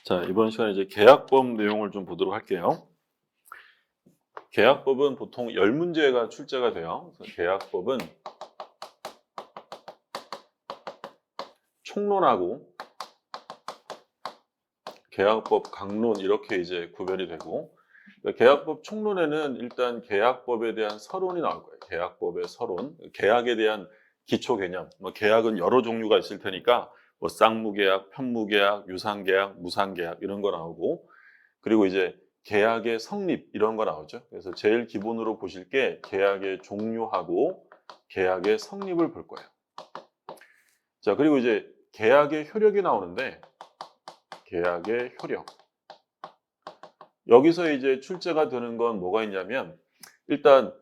자, 이번 시간에 이제 계약법 내용을 좀 보도록 할게요. 계약법은 보통 10문제가 출제가 돼요. 그래서 계약법은 총론하고 계약법 강론 이렇게 이제 구별이 되고, 그러니까 계약법 총론에는 일단 계약법에 대한 서론이 나올 거예요. 계약법의 서론, 계약에 대한 기초 개념. 계약은 여러 종류가 있을 테니까 쌍무계약, 편무계약, 유상계약, 무상계약 이런 거 나오고, 그리고 이제 계약의 성립 이런 거 나오죠. 그래서 제일 기본으로 보실 게 계약의 종류하고 계약의 성립을 볼 거예요. 자, 그리고 이제 계약의 효력이 나오는데, 계약의 효력. 여기서 이제 출제가 되는 건 뭐가 있냐면, 일단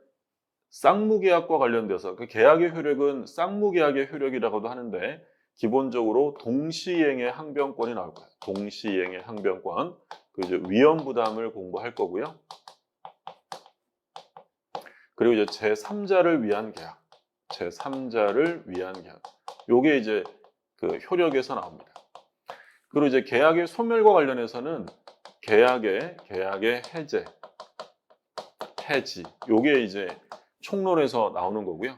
쌍무계약과 관련돼서 그 계약의 효력은 쌍무계약의 효력이라고도 하는데, 기본적으로 동시행의 항변권이 나올 거예요. 동시행의 항변권. 그 이제 위험부담을 공부할 거고요. 그리고 이제 제3자를 위한 계약. 제3자를 위한 계약. 요게 이제 그 효력에서 나옵니다. 그리고 이제 계약의 소멸과 관련해서는 계약의 해제, 해지. 요게 이제 총론에서 나오는 거고요.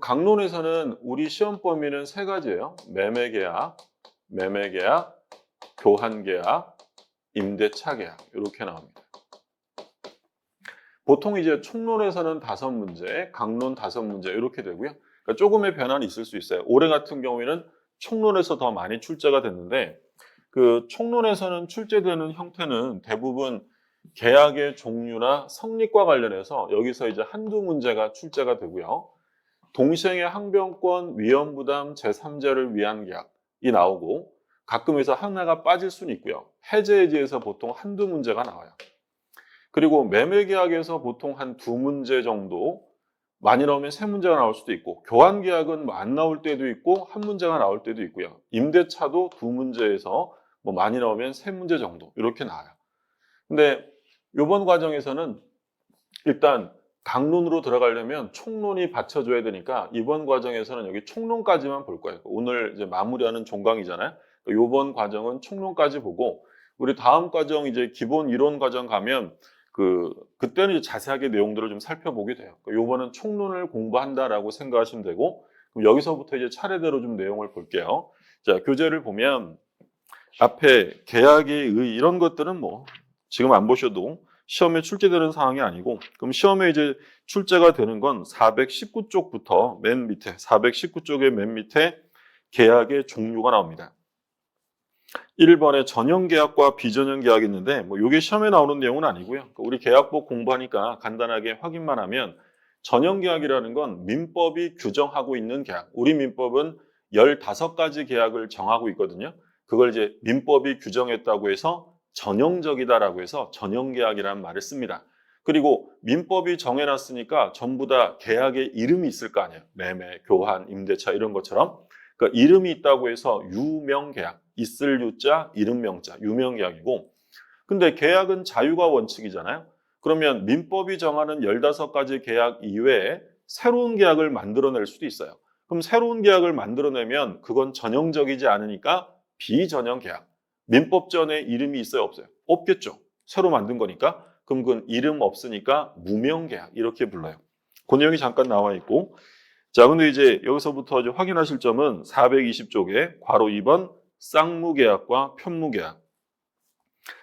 강론에서는 우리 시험 범위는 세 가지예요. 매매계약, 교환계약, 임대차계약 이렇게 나옵니다. 보통 이제 총론에서는 5문제, 강론 5문제 이렇게 되고요. 그러니까 조금의 변화는 있을 수 있어요. 올해 같은 경우에는 총론에서 더 많이 출제가 됐는데, 그 총론에서는 출제되는 형태는 대부분 계약의 종류나 성립과 관련해서 여기서 이제 한두 문제가 출제가 되고요. 동시행의 항변권, 위험부담, 제3자를 위한 계약이 나오고, 가끔에서 하나가 빠질 수는 있고요. 해제에 대해서 보통 한두 문제가 나와요. 그리고 매매계약에서 보통 한 2문제 정도, 많이 나오면 3문제가 나올 수도 있고, 교환계약은 안 나올 때도 있고 1문제가 나올 때도 있고요. 임대차도 2문제에서 많이 나오면 3문제 정도 이렇게 나와요. 근데 이번 과정에서는 일단 강론으로 들어가려면 총론이 받쳐줘야 되니까 이번 과정에서는 여기 총론까지만 볼 거예요. 오늘 이제 마무리하는 종강이잖아요. 이번 과정은 총론까지 보고, 우리 다음 과정 이제 기본 이론 과정 가면 그때는 이제 자세하게 내용들을 좀 살펴보게 돼요. 요번은 총론을 공부한다라고 생각하시면 되고, 그럼 여기서부터 이제 차례대로 좀 내용을 볼게요. 자, 교재를 보면 앞에 계약의 의 이런 것들은 지금 안 보셔도 시험에 출제되는 사항이 아니고, 그럼 시험에 이제 출제가 되는 건 419쪽부터 맨 밑에, 419쪽의 맨 밑에 계약의 종류가 나옵니다. 1번에 전형계약과 비전형계약이 있는데, 이게 시험에 나오는 내용은 아니고요. 우리 계약법 공부하니까 간단하게 확인만 하면, 전형계약이라는 건 민법이 규정하고 있는 계약. 우리 민법은 15가지 계약을 정하고 있거든요. 그걸 이제 민법이 규정했다고 해서 전형적이다라고 해서 전형계약이라는 말을 씁니다. 그리고 민법이 정해놨으니까 전부 다 계약의 이름이 있을 거 아니에요. 매매, 교환, 임대차 이런 것처럼. 그러니까 이름이 있다고 해서 유명계약, 있을 유자, 이름 명자, 유명계약이고, 근데 계약은 자유가 원칙이잖아요. 그러면 민법이 정하는 15가지 계약 이외에 새로운 계약을 만들어낼 수도 있어요. 그럼 새로운 계약을 만들어내면 그건 전형적이지 않으니까 비전형 계약. 민법전에 이름이 있어요, 없어요? 없겠죠. 새로 만든 거니까. 그럼 그건 이름 없으니까 무명계약 이렇게 불러요. 그 내용이 잠깐 나와 있고, 자, 근데 이제 여기서부터 이제 확인하실 점은 420쪽에 괄호 2번 쌍무계약과 편무계약,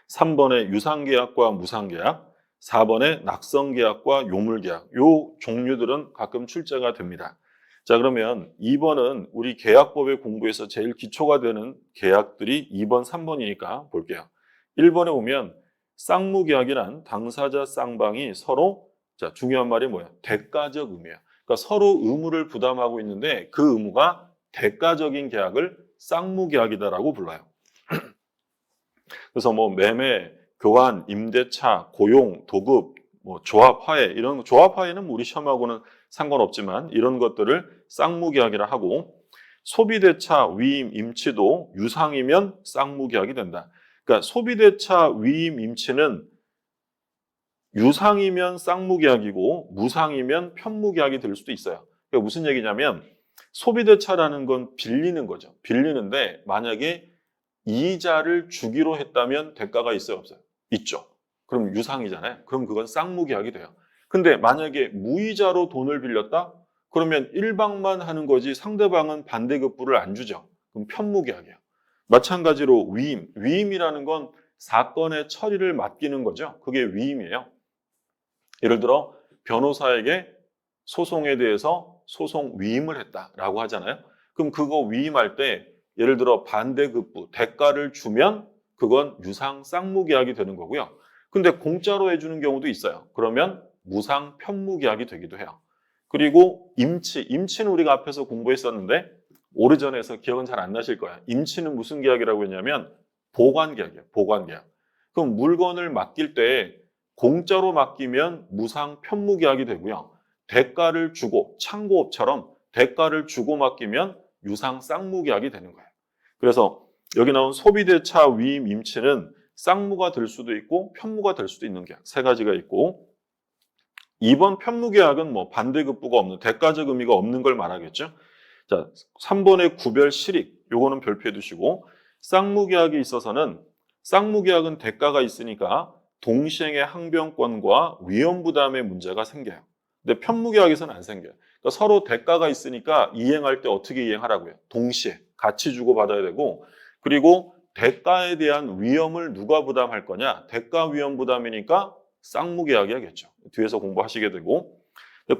3번에 유상계약과 무상계약, 4번에 낙성계약과 요물계약. 요 종류들은 가끔 출제가 됩니다. 자, 그러면 2번은 우리 계약법의 공부에서 제일 기초가 되는 계약들이 2번, 3번이니까 볼게요. 1번에 보면 쌍무계약이란 당사자 쌍방이 서로, 자, 중요한 말이 뭐야? 대가적 의무야. 그러니까 서로 의무를 부담하고 있는데 그 의무가 대가적인 계약을 쌍무계약이다라고 불러요. 그래서 매매, 교환, 임대차, 고용, 도급, 조합, 화해 이런 조합 화해는 우리 시험하고는 상관없지만 이런 것들을 쌍무계약이라 하고, 소비대차, 위임, 임치도 유상이면 쌍무계약이 된다. 그러니까 소비대차, 위임, 임치는 유상이면 쌍무계약이고 무상이면 편무계약이 될 수도 있어요. 그러니까 무슨 얘기냐면 소비대차라는 건 빌리는 거죠. 빌리는데 만약에 이자를 주기로 했다면 대가가 있어요, 없어요? 있죠. 그럼 유상이잖아요. 그럼 그건 쌍무계약이 돼요. 근데 만약에 무이자로 돈을 빌렸다? 그러면 일방만 하는 거지 상대방은 반대급부를 안 주죠. 그럼 편무계약이에요. 마찬가지로 위임. 위임이라는 건 사건의 처리를 맡기는 거죠. 그게 위임이에요. 예를 들어 변호사에게 소송에 대해서 소송 위임을 했다라고 하잖아요. 그럼 그거 위임할 때 예를 들어 반대급부, 대가를 주면 그건 유상 쌍무계약이 되는 거고요. 근데 공짜로 해주는 경우도 있어요. 그러면 무상 편무계약이 되기도 해요. 그리고 임치, 임치는 우리가 앞에서 공부했었는데 오래전에 해서 기억은 잘 안 나실 거야. 임치는 무슨 계약이라고 했냐면 보관계약이에요. 보관계약. 그럼 물건을 맡길 때 공짜로 맡기면 무상 편무계약이 되고요. 대가를 주고 창고업처럼 대가를 주고 맡기면 유상 쌍무계약이 되는 거예요. 그래서 여기 나온 소비대차 위임 임치는 쌍무가 될 수도 있고 편무가 될 수도 있는 계약 세 가지가 있고 2번 편무계약은 뭐 반대급부가 없는 대가적 의미가 없는 걸 말하겠죠. 자, 3번의 구별 실익 요거는 별표해 두시고 쌍무계약에 있어서는 쌍무계약은 대가가 있으니까 동시행의 항변권과 위험부담의 문제가 생겨요. 근데 편무계약에서는 안 생겨요. 그러니까 서로 대가가 있으니까 이행할 때 어떻게 이행하라고요? 동시에 같이 주고받아야 되고 그리고 대가에 대한 위험을 누가 부담할 거냐? 대가 위험 부담이니까 쌍무계약이야겠죠. 뒤에서 공부하시게 되고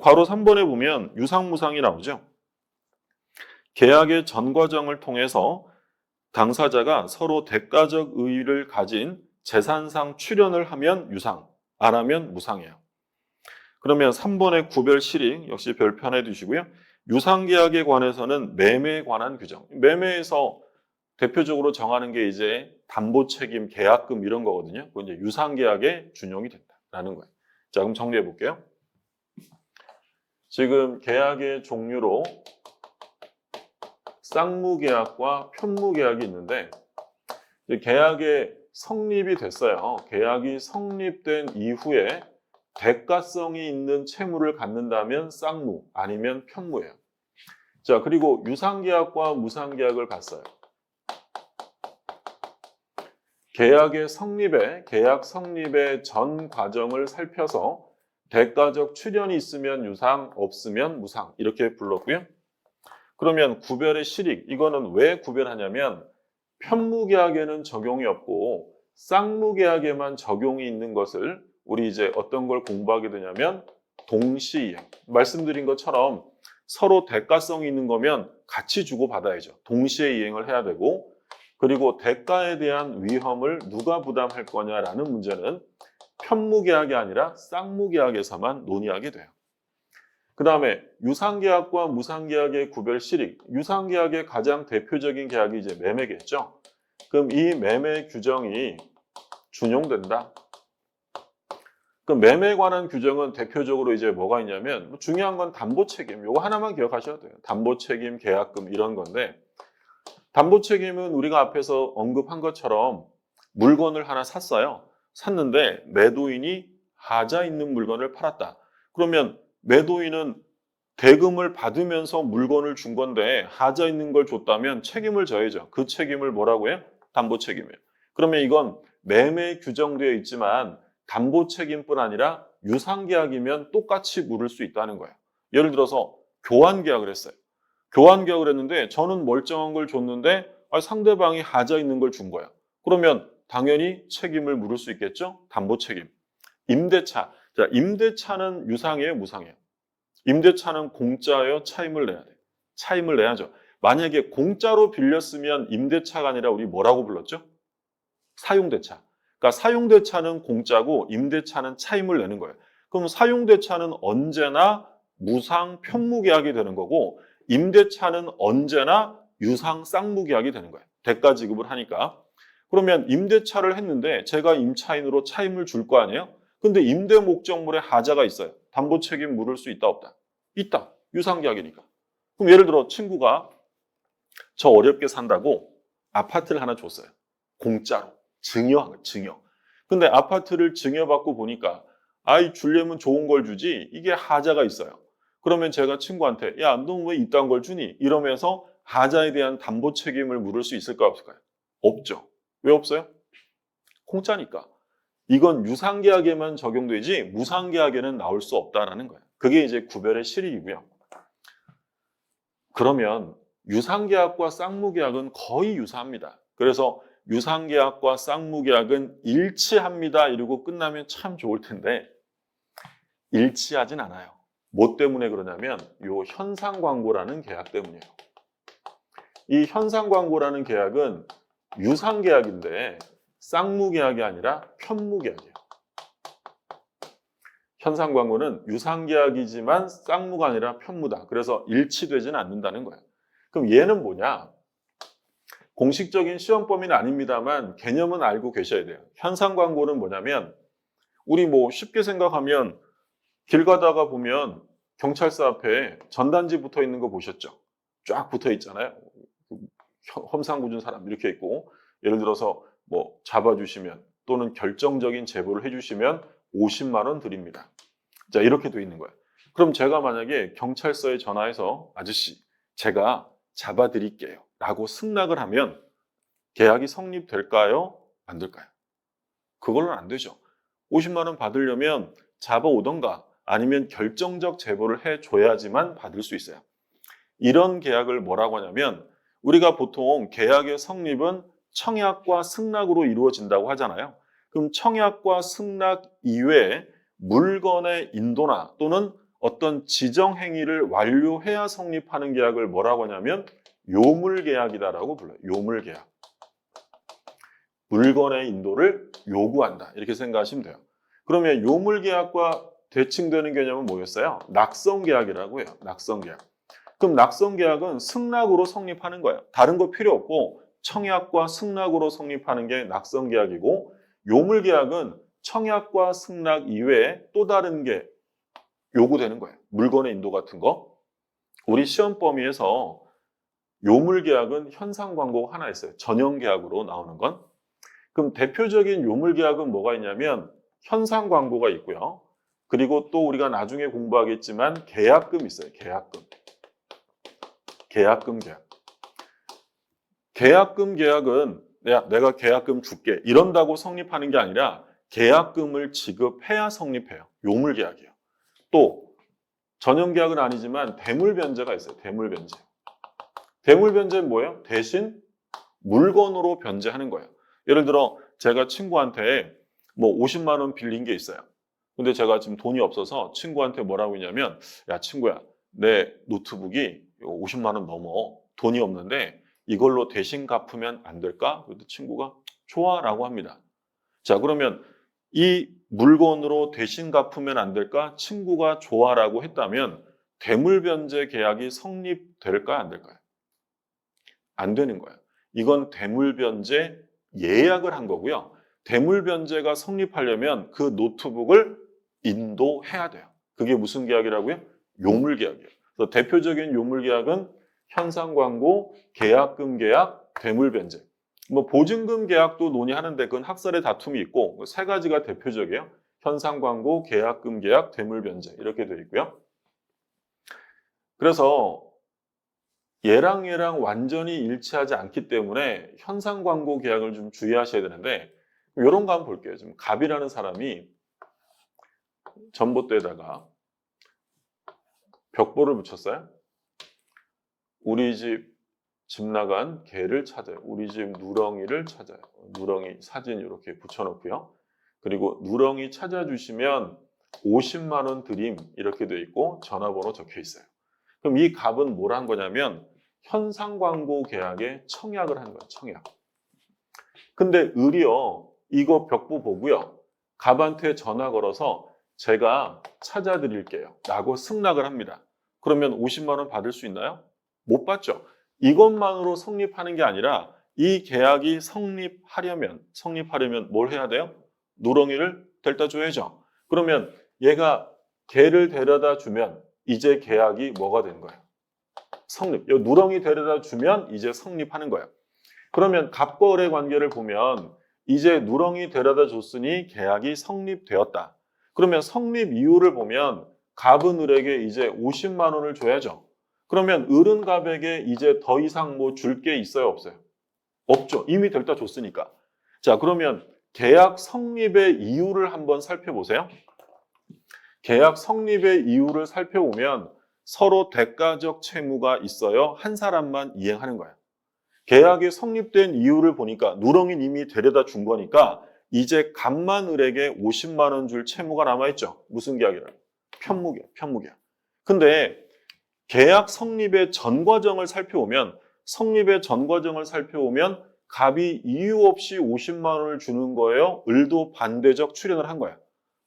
괄호 3번에 보면 유상무상이 나오죠. 계약의 전 과정을 통해서 당사자가 서로 대가적 의의를 가진 재산상 출연을 하면 유상, 안 하면 무상이에요. 그러면 3번의 구별 실익 역시 별표 하나 해두시고요. 유상계약에 관해서는 매매에 관한 규정. 매매에서 대표적으로 정하는 게 이제 담보책임, 계약금 이런 거거든요. 그건 이제 유상계약에 준용이 된다라는 거예요. 자, 그럼 정리해 볼게요. 지금 계약의 종류로 쌍무계약과 편무계약이 있는데 계약의 성립이 됐어요. 계약이 성립된 이후에 대가성이 있는 채무를 갖는다면 쌍무 아니면 편무예요. 자, 그리고 유상계약과 무상계약을 봤어요. 계약 성립의 전 과정을 살펴서 대가적 출연이 있으면 유상, 없으면 무상 이렇게 불렀고요. 그러면 구별의 실익, 이거는 왜 구별하냐면 편무계약에는 적용이 없고 쌍무계약에만 적용이 있는 것을 우리 이제 어떤 걸 공부하게 되냐면 동시이행. 말씀드린 것처럼 서로 대가성이 있는 거면 같이 주고받아야죠. 동시에 이행을 해야 되고 그리고 대가에 대한 위험을 누가 부담할 거냐라는 문제는 편무계약이 아니라 쌍무계약에서만 논의하게 돼요. 그 다음에 유상계약과 무상계약의 구별 실익. 유상계약의 가장 대표적인 계약이 이제 매매겠죠. 그럼 이 매매 규정이 준용된다. 그럼 매매에 관한 규정은 대표적으로 이제 뭐가 있냐면 중요한 건 담보책임. 이거 하나만 기억하셔도 돼요. 담보책임, 계약금 이런 건데 담보책임은 우리가 앞에서 언급한 것처럼 물건을 하나 샀어요. 샀는데 매도인이 하자 있는 물건을 팔았다. 그러면 매도인은 대금을 받으면서 물건을 준 건데 하자 있는 걸 줬다면 책임을 져야죠. 그 책임을 뭐라고 해요? 담보책임이에요. 그러면 이건 매매에 규정되어 있지만 담보책임뿐 아니라 유상계약이면 똑같이 물을 수 있다는 거예요. 예를 들어서 교환계약을 했어요. 교환계약을 했는데 저는 멀쩡한 걸 줬는데 상대방이 하자 있는 걸 준 거예요. 그러면 당연히 책임을 물을 수 있겠죠? 담보책임. 임대차. 자, 임대차는 유상이에요, 무상이에요? 임대차는 공짜예요? 차임을 내야 돼요? 차임을 내야죠. 만약에 공짜로 빌렸으면 임대차가 아니라 우리 뭐라고 불렀죠? 사용대차. 그러니까 사용대차는 공짜고 임대차는 차임을 내는 거예요. 그럼 사용대차는 언제나 무상 편무계약이 되는 거고 임대차는 언제나 유상 쌍무계약이 되는 거예요. 대가 지급을 하니까. 그러면 임대차를 했는데 제가 임차인으로 차임을 줄 거 아니에요? 근데 임대 목적물에 하자가 있어요. 담보 책임 물을 수 있다 없다? 있다. 유상계약이니까. 그럼 예를 들어 친구가 저 어렵게 산다고 아파트를 하나 줬어요. 공짜로. 증여한 거예요. 증여. 근데 아파트를 증여받고 보니까 아이 주려면 좋은 걸 주지 이게 하자가 있어요. 그러면 제가 친구한테 야, 너 왜 이딴 걸 주니? 이러면서 하자에 대한 담보 책임을 물을 수 있을까 없을까요? 없죠. 왜 없어요? 공짜니까. 이건 유상계약에만 적용되지 무상계약에는 나올 수 없다라는 거예요. 그게 이제 구별의 실익이고요. 그러면 유상계약과 쌍무계약은 거의 유사합니다. 그래서 유상계약과 쌍무계약은 일치합니다 이러고 끝나면 참 좋을 텐데 일치하진 않아요. 뭐 때문에 그러냐면 요 현상광고라는 계약 때문이에요. 이 현상광고라는 계약은 유상계약인데 쌍무계약이 아니라 편무계약이에요. 현상광고는 유상계약이지만 쌍무가 아니라 편무다. 그래서 일치되지는 않는다는 거예요. 그럼 얘는 뭐냐? 공식적인 시험 범위는 아닙니다만 개념은 알고 계셔야 돼요. 현상광고는 뭐냐면 우리 뭐 쉽게 생각하면 길 가다가 보면 경찰서 앞에 전단지 붙어 있는 거 보셨죠? 쫙 붙어 있잖아요. 험상궂은 사람 이렇게 있고 예를 들어서 뭐 잡아주시면 또는 결정적인 제보를 해주시면 50만 원 드립니다. 자, 이렇게 돼 있는 거예요. 그럼 제가 만약에 경찰서에 전화해서 아저씨 제가 잡아드릴게요 라고 승낙을 하면 계약이 성립될까요? 안 될까요? 그걸로는 안 되죠. 50만 원 받으려면 잡아오던가 아니면 결정적 제보를 해줘야지만 받을 수 있어요. 이런 계약을 뭐라고 하냐면 우리가 보통 계약의 성립은 청약과 승낙으로 이루어진다고 하잖아요. 그럼 청약과 승낙 이외에 물건의 인도나 또는 어떤 지정 행위를 완료해야 성립하는 계약을 뭐라고 하냐면 요물계약이다라고 불러요. 요물계약. 물건의 인도를 요구한다. 이렇게 생각하시면 돼요. 그러면 요물계약과 대칭되는 개념은 뭐였어요? 낙성계약이라고 해요. 낙성계약. 그럼 낙성계약은 승낙으로 성립하는 거예요. 다른 거 필요 없고 청약과 승낙으로 성립하는 게 낙성계약이고 요물계약은 청약과 승낙 이외에 또 다른 게 요구되는 거예요. 물건의 인도 같은 거. 우리 시험 범위에서 요물계약은 현상광고 하나 있어요. 전형계약으로 나오는 건. 그럼 대표적인 요물계약은 뭐가 있냐면 현상광고가 있고요. 그리고 또 우리가 나중에 공부하겠지만 계약금 있어요. 계약금. 계약금 계약. 계약금 계약은 내가 계약금 줄게 이런다고 성립하는 게 아니라 계약금을 지급해야 성립해요. 요물계약이에요. 또 전형계약은 아니지만 대물변제가 있어요. 대물변제. 대물변제는 뭐예요? 대신 물건으로 변제하는 거예요. 예를 들어 제가 친구한테 뭐 50만 원 빌린 게 있어요. 근데 제가 지금 돈이 없어서 친구한테 뭐라고 했냐면 야 친구야 내 노트북이 50만 원 넘어. 돈이 없는데 이걸로 대신 갚으면 안 될까? 그래도 친구가 좋아 라고 합니다. 자 그러면 이 물건으로 대신 갚으면 안 될까? 친구가 좋아라고 했다면 대물변제 계약이 성립될까요? 안 될까요? 안 되는 거예요. 이건 대물변제 예약을 한 거고요. 대물변제가 성립하려면 그 노트북을 인도해야 돼요. 그게 무슨 계약이라고요? 요물계약이에요. 그래서 대표적인 요물계약은 현상광고, 계약금 계약, 대물변제. 뭐 보증금 계약도 논의하는데 그건 학설의 다툼이 있고 세 가지가 대표적이에요. 현상광고, 계약금 계약, 대물변제 이렇게 되어 있고요. 그래서 얘랑 완전히 일치하지 않기 때문에 현상광고 계약을 좀 주의하셔야 되는데 이런 거 한번 볼게요. 지금 갑이라는 사람이 전봇대에다가 벽보를 붙였어요. 우리 집 나간 개를 찾아요. 우리 집 누렁이를 찾아요. 누렁이 사진 이렇게 붙여놓고요. 그리고 누렁이 찾아주시면 50만 원 드림 이렇게 돼 있고 전화번호 적혀 있어요. 그럼 이 갑은 뭘 한 거냐면 현상광고 계약에 청약을 한 거예요. 청약. 근데 의리어 이거 벽보 보고요. 갑한테 전화 걸어서 제가 찾아드릴게요. 라고 승낙을 합니다. 그러면 50만 원 받을 수 있나요? 못 받죠. 이것만으로 성립하는 게 아니라 이 계약이 성립하려면 뭘 해야 돼요? 누렁이를 데려다 줘야죠. 그러면 얘가 개를 데려다 주면 이제 계약이 뭐가 된 거예요? 성립. 누렁이 데려다 주면 이제 성립하는 거예요. 그러면 갑거래 관계를 보면 이제 누렁이 데려다 줬으니 계약이 성립되었다. 그러면 성립 이유를 보면 갑은 을에게 이제 50만 원을 줘야죠. 그러면 을은 갑에게 이제 더 이상 뭐 줄 게 있어요, 없어요? 없죠. 이미 델타 줬으니까. 자, 그러면 계약 성립의 이유를 한번 살펴보세요. 계약 성립의 이유를 살펴보면 서로 대가적 채무가 있어요. 한 사람만 이행하는 거예요. 계약이 성립된 이유를 보니까 누렁이는 이미 데려다 준 거니까 이제 갑만을에게 50만 원 줄 채무가 남아있죠. 무슨 계약이라고? 편무계약. 근데 계약 성립의 전 과정을 살펴보면 갑이 이유 없이 50만 원을 주는 거예요. 을도 반대적 출연을 한 거야.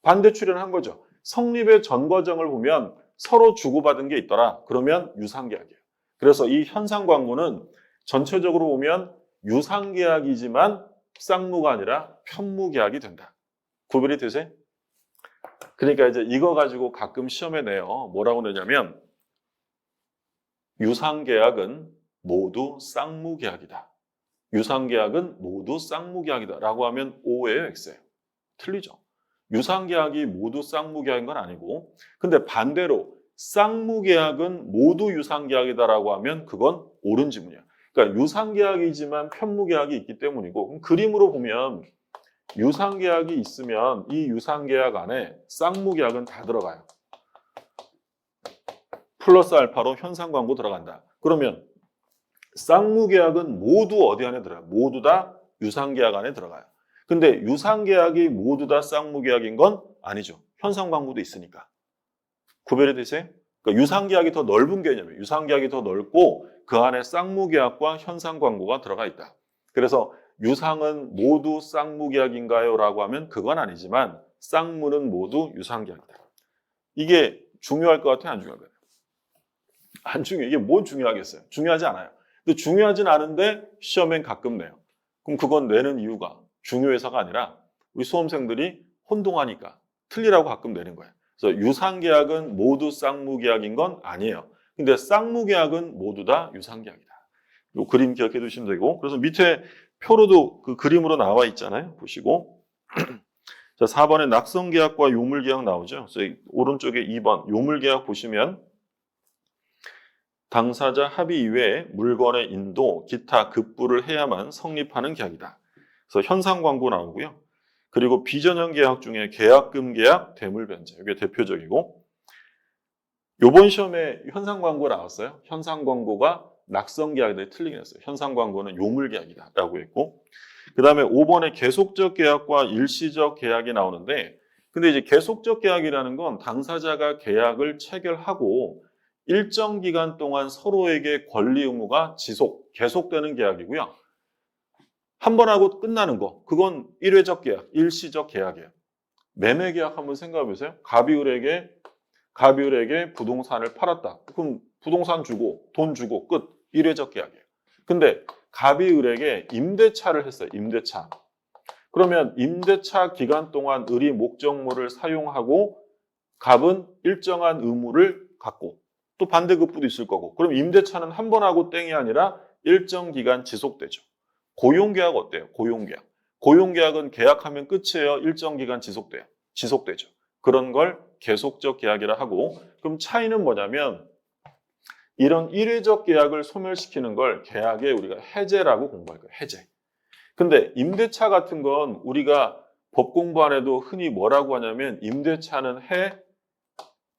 반대 출연을 한 거죠. 성립의 전 과정을 보면 서로 주고받은 게 있더라. 그러면 유상계약이에요. 그래서 이 현상광고는 전체적으로 보면 유상계약이지만 쌍무가 아니라 편무계약이 된다. 구별이 되세요? 그러니까 이제 이거 가지고 가끔 시험에 내요. 뭐라고 내냐면 유상계약은 모두 쌍무계약이다. 유상계약은 모두 쌍무계약이다 라고 하면 O예요, X예요? 틀리죠. 유상계약이 모두 쌍무계약인 건 아니고, 근데 반대로 쌍무계약은 모두 유상계약이다라고 하면 그건 옳은 지문이야. 그러니까 유상계약이지만 편무계약이 있기 때문이고, 그럼 그림으로 보면 유상계약이 있으면 이 유상계약 안에 쌍무계약은 다 들어가요. 플러스 알파로 현상광고 들어간다. 그러면 쌍무계약은 모두 어디 안에 들어가요? 모두 다 유상계약 안에 들어가요. 근데 유상계약이 모두 다 쌍무계약인 건 아니죠. 현상광고도 있으니까. 구별이 되세요? 그러니까 유상계약이 더 넓은 개념이에요. 유상계약이 더 넓고 그 안에 쌍무계약과 현상광고가 들어가 있다. 그래서 유상은 모두 쌍무계약인가요? 라고 하면 그건 아니지만 쌍무는 모두 유상계약이다. 이게 중요할 것 같아요? 안 중요할 것 같아요? 안 중요해요. 이게 뭐 중요하겠어요? 중요하지 않아요. 근데 중요하진 않은데 시험엔 가끔 내요. 그럼 그건 내는 이유가 중요해서가 아니라 우리 수험생들이 혼동하니까 틀리라고 가끔 내는 거예요. 그래서 유상계약은 모두 쌍무계약인 건 아니에요. 근데 쌍무계약은 모두 다 유상계약이다. 이 그림 기억해 두시면 되고, 그래서 밑에 표로도 그 그림으로 나와 있잖아요. 보시고. 자, 4번에 낙성계약과 요물계약 나오죠. 그래서 오른쪽에 2번 요물계약 보시면 당사자 합의 이외에 물건의 인도, 기타 급부를 해야만 성립하는 계약이다. 그래서 현상광고 나오고요. 그리고 비전형 계약 중에 계약금 계약, 대물변제 이게 대표적이고, 이번 시험에 현상광고 나왔어요. 현상광고가 낙성계약에 틀리긴 했어요. 현상광고는 요물계약이다라고 했고, 그 다음에 5번에 계속적 계약과 일시적 계약이 나오는데, 근데 이제 계속적 계약이라는 건 당사자가 계약을 체결하고 일정 기간 동안 서로에게 권리 의무가 계속되는 계약이고요. 한 번 하고 끝나는 거, 그건 일회적 계약, 일시적 계약이에요. 매매 계약 한번 생각해 보세요. 갑이 을에게 부동산을 팔았다. 그럼 부동산 주고 돈 주고 끝. 일회적 계약이에요. 근데 갑이 을에게 임대차를 했어요. 임대차. 그러면 임대차 기간 동안 을이 목적물을 사용하고 갑은 일정한 의무를 갖고 또 반대급부도 있을 거고, 그럼 임대차는 한 번 하고 땡이 아니라 일정 기간 지속되죠. 고용계약 어때요? 고용계약은 계약하면 끝이에요. 일정 기간 지속되죠. 그런 걸 계속적 계약이라 하고, 그럼 차이는 뭐냐면 이런 일회적 계약을 소멸시키는 걸 계약에 우리가 해제라고 공부할 거예요. 해제. 근데 임대차 같은 건 우리가 법 공부 안 해도 흔히 뭐라고 하냐면 임대차는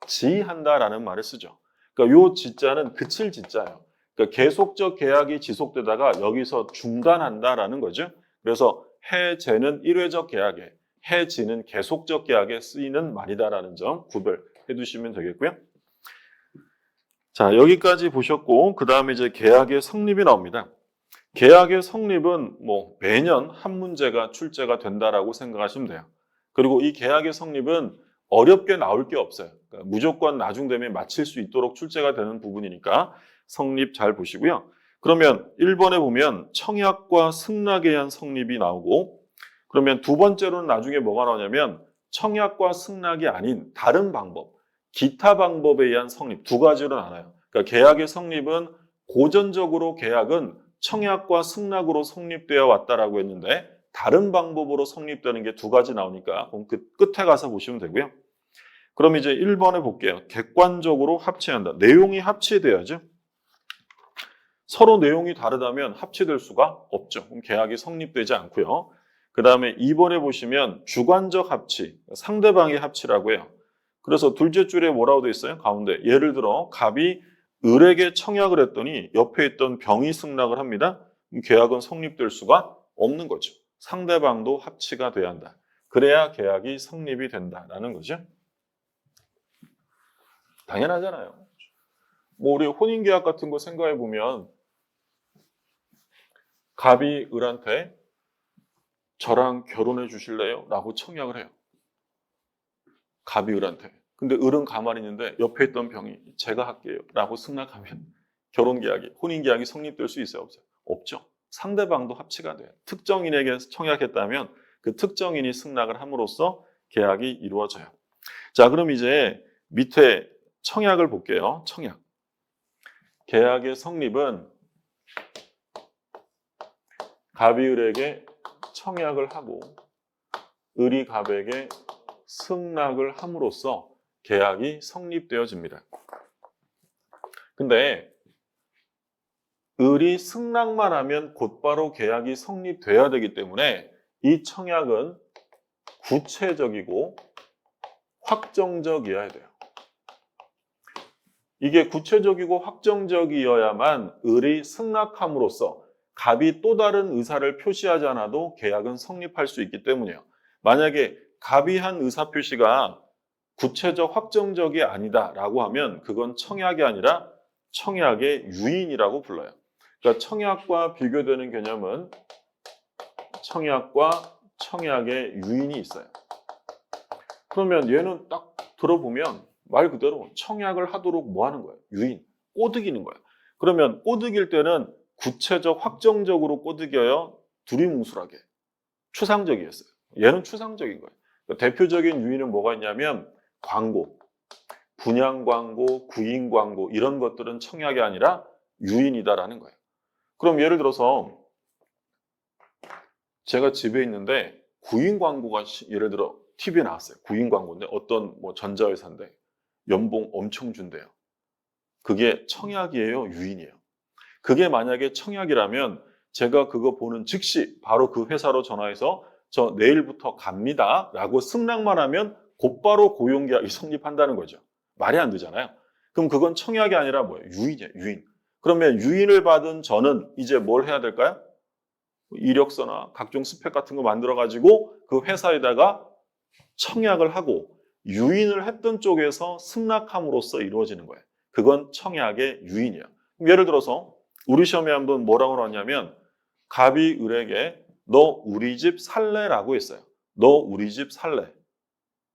해지한다라는 말을 쓰죠. 그러니까 요 지자는 그칠 지자예요. 그러니까 계속적 계약이 지속되다가 여기서 중단한다라는 거죠. 그래서 해제는 일회적 계약에, 해지는 계속적 계약에 쓰이는 말이다라는 점 구별해 두시면 되겠고요. 자, 여기까지 보셨고, 그 다음에 이제 계약의 성립이 나옵니다. 계약의 성립은 뭐 매년 한 문제가 출제가 된다라고 생각하시면 돼요. 그리고 이 계약의 성립은 어렵게 나올 게 없어요. 그러니까 무조건 나중 되면 마칠 수 있도록 출제가 되는 부분이니까 성립 잘 보시고요. 그러면 1번에 보면 청약과 승낙에 의한 성립이 나오고, 그러면 두 번째로는 나중에 뭐가 나오냐면 청약과 승낙이 아닌 다른 방법, 기타 방법에 의한 성립, 두 가지로 나눠요. 그러니까 계약의 성립은 고전적으로 계약은 청약과 승낙으로 성립되어 왔다라고 했는데 다른 방법으로 성립되는 게 두 가지 나오니까 그 끝에 가서 보시면 되고요. 그럼 이제 1번에 볼게요. 객관적으로 합치한다. 내용이 합치돼야죠. 서로 내용이 다르다면 합치될 수가 없죠. 그럼 계약이 성립되지 않고요. 그 다음에 2번에 보시면 주관적 합치, 상대방의 합치라고 해요. 그래서 둘째 줄에 뭐라고 돼 있어요? 가운데. 예를 들어 갑이 을에게 청약을 했더니 옆에 있던 병이 승낙을 합니다. 그럼 계약은 성립될 수가 없는 거죠. 상대방도 합치가 돼야 한다. 그래야 계약이 성립이 된다라는 거죠. 당연하잖아요. 뭐 우리 혼인계약 같은 거 생각해 보면 갑이 을한테 저랑 결혼해 주실래요? 라고 청약을 해요. 갑이 을한테. 근데 을은 가만히 있는데 옆에 있던 병이 제가 할게요 라고 승낙하면 결혼계약이, 혼인계약이 성립될 수 있어요? 없어요? 없죠. 상대방도 합치가 돼요. 특정인에게 청약했다면 그 특정인이 승낙을 함으로써 계약이 이루어져요. 자, 그럼 이제 밑에 청약을 볼게요. 청약. 계약의 성립은 갑이 을에게 청약을 하고 을이 갑에게 승낙을 함으로써 계약이 성립되어집니다. 근데 을이 승낙만 하면 곧바로 계약이 성립돼야 되기 때문에 이 청약은 구체적이고 확정적이어야 돼요. 이게 구체적이고 확정적이어야만 을이 승낙함으로써 갑이 또 다른 의사를 표시하지 않아도 계약은 성립할 수 있기 때문이에요. 만약에 갑이 한 의사표시가 구체적 확정적이 아니다라고 하면 그건 청약이 아니라 청약의 유인이라고 불러요. 그러니까 청약과 비교되는 개념은 청약과 청약의 유인이 있어요. 그러면 얘는 딱 들어보면 말 그대로 청약을 하도록 뭐 하는 거예요? 유인, 꼬드기는 거예요. 그러면 꼬드길 때는 구체적, 확정적으로 꼬드겨요? 두리뭉술하게? 추상적이었어요. 얘는 추상적인 거예요. 그러니까 대표적인 유인은 뭐가 있냐면 광고, 분양 광고, 구인 광고 이런 것들은 청약이 아니라 유인이다라는 거예요. 그럼 예를 들어서 제가 집에 있는데 구인 광고가 예를 들어 TV에 나왔어요. 구인 광고인데 어떤 뭐 전자회사인데 연봉 엄청 준대요. 그게 청약이에요, 유인이에요? 그게 만약에 청약이라면 제가 그거 보는 즉시 바로 그 회사로 전화해서 저 내일부터 갑니다 라고 승낙만 하면 곧바로 고용계약이 성립한다는 거죠. 말이 안 되잖아요. 그럼 그건 청약이 아니라 뭐예요? 유인이에요, 유인. 그러면 유인을 받은 저는 이제 뭘 해야 될까요? 이력서나 각종 스펙 같은 거 만들어 가지고 그 회사에다가 청약을 하고 유인을 했던 쪽에서 승낙함으로써 이루어지는 거예요. 그건 청약의 유인이에요. 예를 들어서 우리 시험에 한번 뭐라고 나왔냐면 갑이 을에게 너 우리 집 살래라고 했어요. 너 우리 집 살래.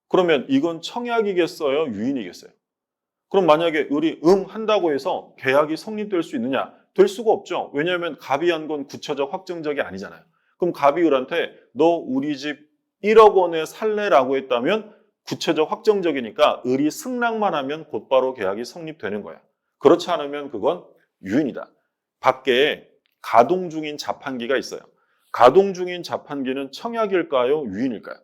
그러면 이건 청약이겠어요? 유인이겠어요? 그럼 만약에 을이 한다고 해서 계약이 성립될 수 있느냐? 될 수가 없죠. 왜냐하면 갑이 한 건 구체적 확정적이 아니잖아요. 그럼 갑이 을한테 너 우리 집 1억 원에 살래라고 했다면 구체적 확정적이니까 을이 승낙만 하면 곧바로 계약이 성립되는 거야. 그렇지 않으면 그건 유인이다. 밖에 가동 중인 자판기가 있어요. 가동 중인 자판기는 청약일까요? 유인일까요?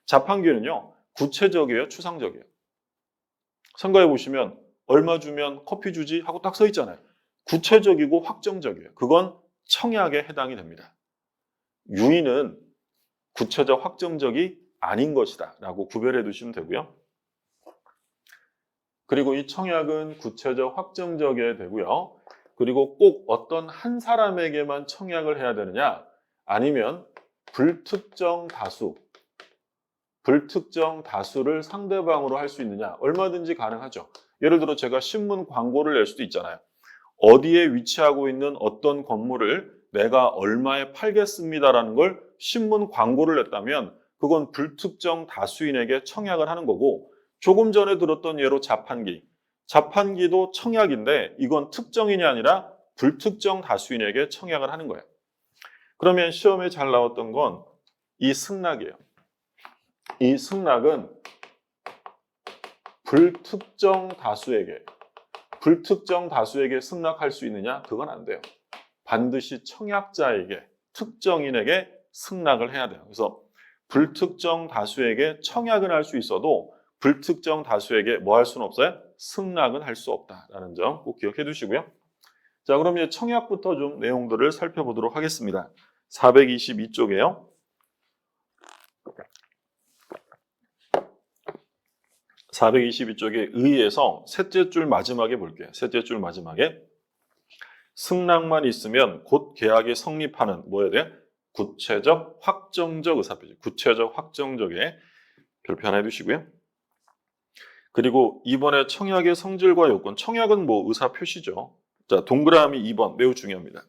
자판기는요. 구체적이에요? 추상적이에요? 생각해 보시면 얼마 주면 커피 주지 하고 딱 써 있잖아요. 구체적이고 확정적이에요. 그건 청약에 해당이 됩니다. 유인은 구체적 확정적이 아닌 것이다 라고 구별해 두시면 되고요. 그리고 이 청약은 구체적 확정적이어야 되고요. 그리고 꼭 어떤 한 사람에게만 청약을 해야 되느냐? 아니면 불특정 다수를 상대방으로 할 수 있느냐? 얼마든지 가능하죠. 예를 들어 제가 신문 광고를 낼 수도 있잖아요. 어디에 위치하고 있는 어떤 건물을 내가 얼마에 팔겠습니다라는 걸 신문 광고를 냈다면 그건 불특정 다수인에게 청약을 하는 거고, 조금 전에 들었던 예로 자판기도 청약인데 이건 특정인이 아니라 불특정 다수인에게 청약을 하는 거예요. 그러면 시험에 잘 나왔던 건 이 승낙이에요. 이 승낙은 불특정 다수에게 승낙할 수 있느냐? 그건 안 돼요. 반드시 청약자에게, 특정인에게 승낙을 해야 돼요. 그래서 불특정 다수에게 청약은 할 수 있어도 불특정 다수에게 뭐 할 수는 없어요? 승낙은 할 수 없다라는 점 꼭 기억해 두시고요. 자, 그럼 이제 청약부터 좀 내용들을 살펴보도록 하겠습니다. 422쪽에요. 422쪽에 의에서 셋째 줄 마지막에 볼게요. 셋째 줄 마지막에 승낙만 있으면 곧 계약이 성립하는 뭐야 돼? 구체적 확정적 의사표시. 구체적 확정적에 별표 하나 해두시고요. 그리고 이번에 청약의 성질과 요건. 청약은 뭐 의사표시죠. 자, 동그라미 2번 매우 중요합니다.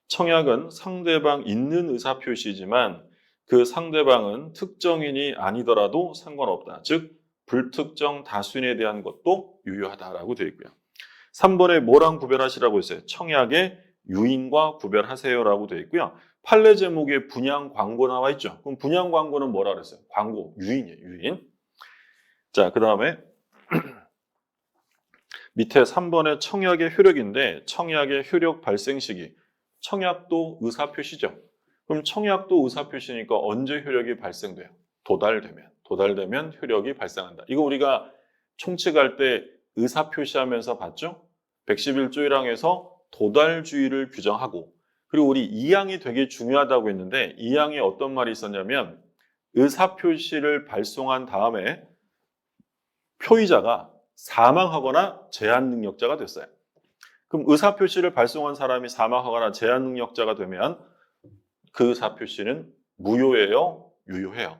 청약은 상대방 있는 의사표시지만 그 상대방은 특정인이 아니더라도 상관없다. 즉 불특정 다수인에 대한 것도 유효하다라고 되어 있고요. 3번에 뭐랑 구별하시라고 했어요? 청약의 유인과 구별하세요라고 되어 있고요. 판례 제목에 분양 광고 나와 있죠. 그럼 분양 광고는 뭐라 그랬어요? 광고, 유인이에요. 유인. 자, 그 다음에 밑에 3번에 청약의 효력인데 청약의 효력 발생 시기. 청약도 의사표시죠. 그럼 청약도 의사표시니까 언제 효력이 발생돼요? 도달되면 효력이 발생한다. 이거 우리가 총칙할 때 의사표시하면서 봤죠? 111조 1항에서 도달주의를 규정하고 그리고 우리 2항이 되게 중요하다고 했는데 2항에 어떤 말이 있었냐면 의사표시를 발송한 다음에 표의자가 사망하거나 제한 능력자가 됐어요. 그럼 의사표시를 발송한 사람이 사망하거나 제한 능력자가 되면 그 의사표시는 무효예요? 유효해요?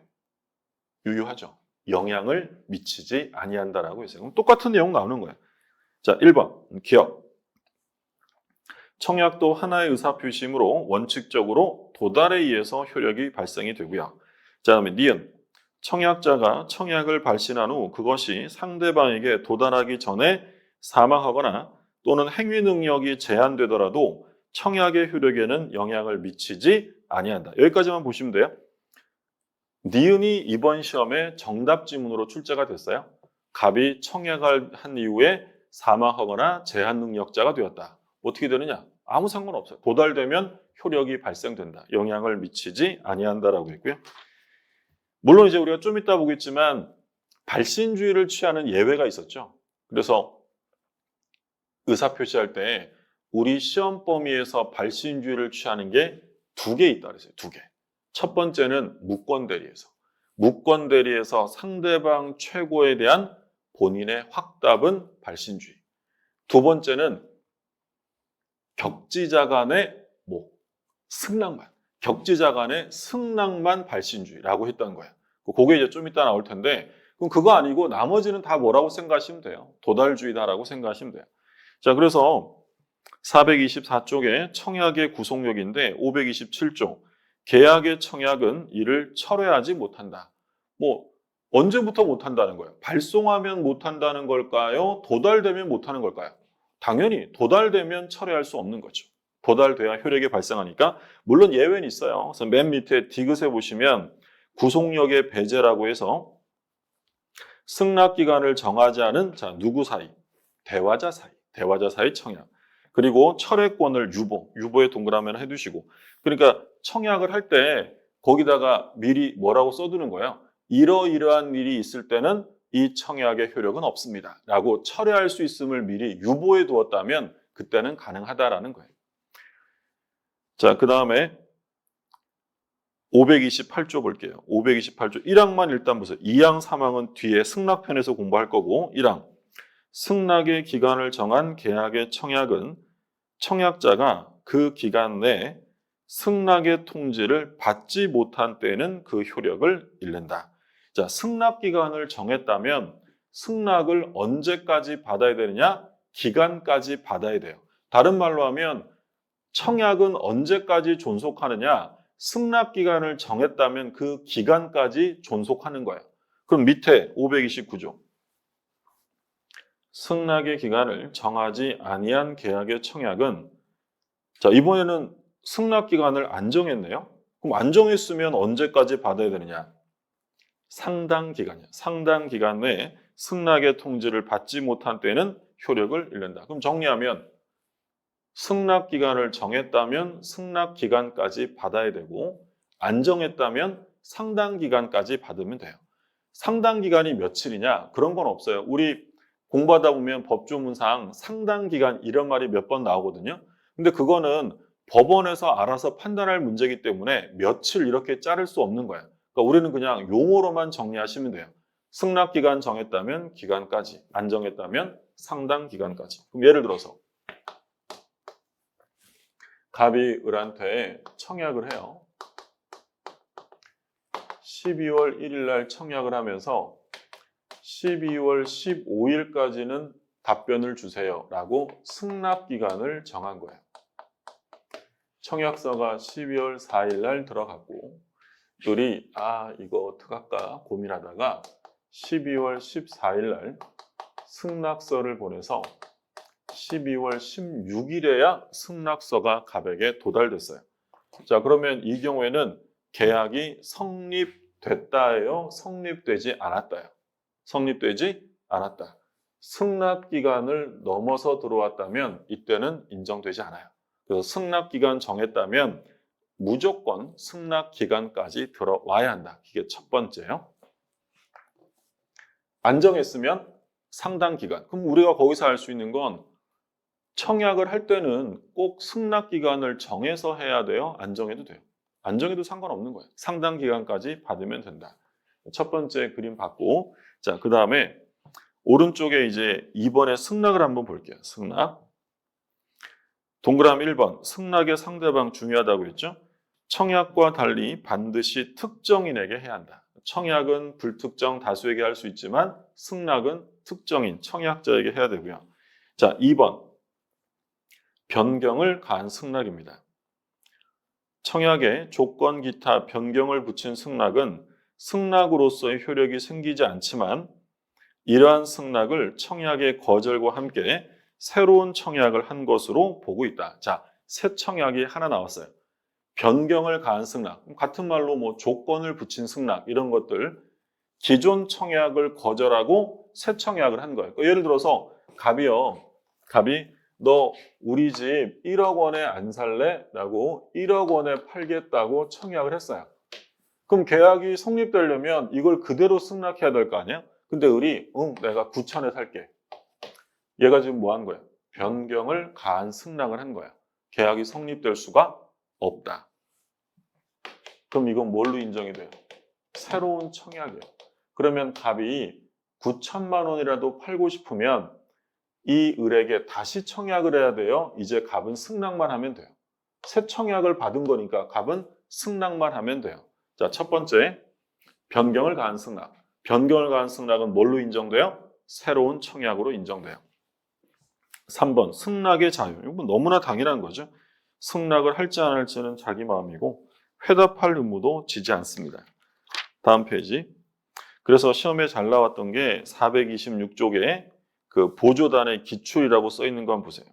유효하죠. 영향을 미치지 아니한다라고 했어요. 그럼 똑같은 내용 나오는 거예요. 자, 1번 기억. 청약도 하나의 의사표시이므로 원칙적으로 도달에 의해서 효력이 발생이 되고요. 자, 다음에 니은. 청약자가 청약을 발신한 후 그것이 상대방에게 도달하기 전에 사망하거나 또는 행위 능력이 제한되더라도 청약의 효력에는 영향을 미치지 아니한다. 여기까지만 보시면 돼요. 니은이 이번 시험에 정답 지문으로 출제가 됐어요. 갑이 청약을 한 이후에 사망하거나 제한 능력자가 되었다. 어떻게 되느냐? 아무 상관없어요. 도달되면 효력이 발생된다. 영향을 미치지 아니한다라고 했고요. 물론 이제 우리가 좀 이따 보겠지만 발신주의를 취하는 예외가 있었죠. 그래서 의사표시할 때 우리 시험 범위에서 발신주의를 취하는 게 2개 있다 그랬어요. 2개. 첫 번째는 무권대리에서. 무권대리에서 상대방 최고에 대한 본인의 확답은 발신주의. 두 번째는 격지자 간의 승낙만. 격지자 간의 승낙만 발신주의라고 했던 거예요. 그게 이제 좀 이따 나올 텐데 그럼 그거 아니고 나머지는 다 뭐라고 생각하시면 돼요. 도달주의다라고 생각하시면 돼요. 자, 그래서 424쪽에 청약의 구속력인데 527조 계약의 청약은 이를 철회하지 못한다. 언제부터 못한다는 거예요? 발송하면 못한다는 걸까요? 도달되면 못하는 걸까요? 당연히 도달되면 철회할 수 없는 거죠. 도달돼야 효력이 발생하니까 물론 예외는 있어요. 그래서 맨 밑에 디귿에 보시면 구속력의 배제라고 해서 승낙기간을 정하지 않은 누구 사이? 대화자 사이 청약. 그리고 철회권을 유보에 동그라미를 해두시고 그러니까 청약을 할 때 거기다가 미리 뭐라고 써두는 거예요? 이러이러한 일이 있을 때는 이 청약의 효력은 없습니다. 라고 철회할 수 있음을 미리 유보해 두었다면 그때는 가능하다라는 거예요. 자, 그 다음에 528조 볼게요. 528조 1항만 일단 보세요. 2항, 3항은 뒤에 승낙편에서 공부할 거고 1항. 승낙의 기간을 정한 계약의 청약은 청약자가 그 기간 내에 승낙의 통지를 받지 못한 때에는 그 효력을 잃는다. 자, 승낙 기간을 정했다면 승낙을 언제까지 받아야 되느냐? 기간까지 받아야 돼요. 다른 말로 하면 청약은 언제까지 존속하느냐? 승낙 기간을 정했다면 그 기간까지 존속하는 거예요. 그럼 밑에 529조. 승낙의 기간을 정하지 아니한 계약의 청약은 자, 이번에는 승낙 기간을 안 정했네요. 그럼 안 정했으면 언제까지 받아야 되느냐? 상당 기간이야. 상당 기간 내에 승낙의 통지를 받지 못한 때는 효력을 잃는다. 그럼 정리하면 승낙 기간을 정했다면 승낙 기간까지 받아야 되고 안 정했다면 상당 기간까지 받으면 돼요. 상당 기간이 며칠이냐? 그런 건 없어요. 우리 공부하다 보면 법조문상 상당 기간 이런 말이 몇 번 나오거든요. 근데 그거는 법원에서 알아서 판단할 문제이기 때문에 며칠 이렇게 자를 수 없는 거예요. 그러니까 우리는 그냥 용어로만 정리하시면 돼요. 승낙 기간 정했다면 기간까지, 안 정했다면 상당 기간까지. 그럼 예를 들어서 갑이 을한테 청약을 해요. 12월 1일 날 청약을 하면서 12월 15일까지는 답변을 주세요 라고 승낙 기간을 정한 거예요. 청약서가 12월 4일 날 들어갔고 을이 이거 어떡할까 고민하다가 12월 14일 날 승낙서를 보내서 12월 16일에야 승낙서가 갑에게 도달됐어요. 자, 그러면 이 경우에는 계약이 성립됐다예요? 성립되지 않았다요? 성립되지 않았다. 승낙 기간을 넘어서 들어왔다면 이때는 인정되지 않아요. 그래서 승낙 기간 정했다면 무조건 승낙 기간까지 들어와야 한다. 이게 첫 번째요. 안 정했으면 상당 기간. 그럼 우리가 거기서 알 수 있는 건 청약을 할 때는 꼭 승낙 기간을 정해서 해야 돼요? 안 정해도 돼요? 안 정해도 상관없는 거예요. 상당 기간까지 받으면 된다. 첫 번째 그림 봤고, 자, 그 다음에 오른쪽에 이제 2번의 승낙을 한번 볼게요. 승낙. 동그라미 1번. 승낙의 상대방 중요하다고 했죠? 청약과 달리 반드시 특정인에게 해야 한다. 청약은 불특정 다수에게 할 수 있지만 승낙은 특정인, 청약자에게 해야 되고요. 자, 2번. 변경을 가한 승낙입니다. 청약에 조건 기타 변경을 붙인 승낙은 승낙으로서의 효력이 생기지 않지만 이러한 승낙을 청약의 거절과 함께 새로운 청약을 한 것으로 보고 있다. 자, 새 청약이 하나 나왔어요. 변경을 가한 승낙, 같은 말로 뭐 조건을 붙인 승낙 이런 것들 기존 청약을 거절하고 새 청약을 한 거예요. 예를 들어서 갑이 너 우리 집 1억 원에 안 살래? 라고 1억 원에 팔겠다고 청약을 했어요. 그럼 계약이 성립되려면 이걸 그대로 승낙해야 될 거 아니야? 근데 을이 내가 9천에 살게. 얘가 지금 뭐 한 거야? 변경을 가한 승낙을 한 거야. 계약이 성립될 수가 없다. 그럼 이건 뭘로 인정이 돼요? 새로운 청약이에요. 그러면 갑이 9천만 원이라도 팔고 싶으면 이 을에게 다시 청약을 해야 돼요? 이제 갑은 승낙만 하면 돼요. 새 청약을 받은 거니까 갑은 승낙만 하면 돼요. 자, 첫 번째, 변경을 가한 승낙. 변경을 가한 승낙은 뭘로 인정돼요? 새로운 청약으로 인정돼요. 3번, 승낙의 자유. 이건 너무나 당연한 거죠. 승낙을 할지 안 할지는 자기 마음이고 회답할 의무도 지지 않습니다. 다음 페이지. 그래서 시험에 잘 나왔던 게 426쪽에 그 보조단의 기출이라고 써 있는 거 한번 보세요.